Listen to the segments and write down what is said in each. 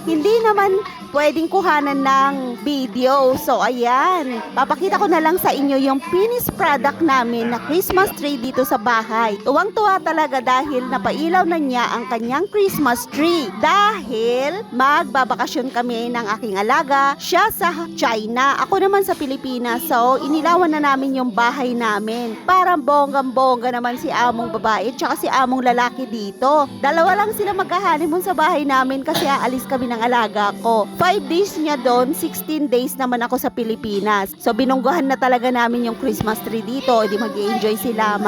hindi naman pwedeng kuhanan ng video. So ayan, papakita ko na lang sa inyo yung finished product namin na Christmas tree dito sa bahay. Tuwang-tuwa talaga dahil napailaw na niya ang kanyang Christmas tree. Dahil magbabakasyon kami ng aking alaga, siya sa China, ako naman sa Pilipinas. So inilawan na namin yung bahay namin. Parang bonggang-bongga naman si among babae tsaka si among lalaki dito. Dalawa lang sila maghahanimon sa bahay namin kasi aalis kami ng alaga ko. 5 days niya doon, 16 days naman ako sa Pilipinas. So binungguhan na talaga namin yung Christmas tree dito. Hindi mag-enjoy sila,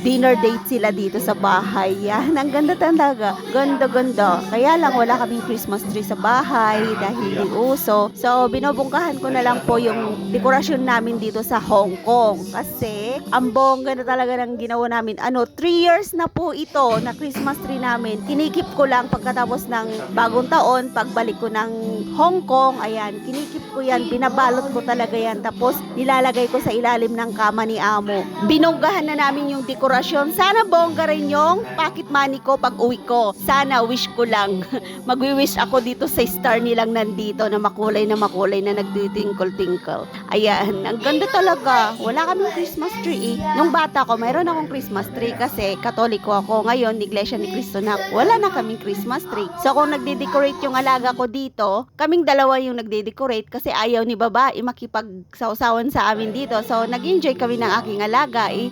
dinner date sila dito sa bahay. Yan, ang ganda talaga. Ganda-ganda. Kaya lang wala kaming Christmas tree sa bahay dahil hindi uso. So binubungkahan ko na lang po yung dekorasyon namin dito sa Hong Kong. Kasi ang bongga na talaga ng ginawa namin. 3 years na po ito na Christmas tree namin. Kinikip ko lang pagkatapos ng bagong taon, pagbalik ko ng Hong Kong, ayan, kinikip ko yan, binabalot ko talaga yan, tapos nilalagay ko sa ilalim ng kama ni amo. Binonggahan na namin yung dekorasyon. Sana bongga rin yung pocket money ko pag uwi ko. Sana, wish ko lang. Magwi-wish ako dito sa star nilang nandito na makulay na nagtitinkle-tinkle. Ayan, ang ganda talaga. Wala kaming Christmas tree eh. Nung bata ko, mayroon akong Christmas tree kasi Katoliko ako. Ngayon, Iglesia ni Cristo na, wala na kaming Christmas tree. So, kung nagde-decorate yung alaga ko dito, kaming dalawa yung nagde-decorate kasi ayaw ni babae makipagsawsawan sa amin dito. So, nag-enjoy kami ng aking alaga eh.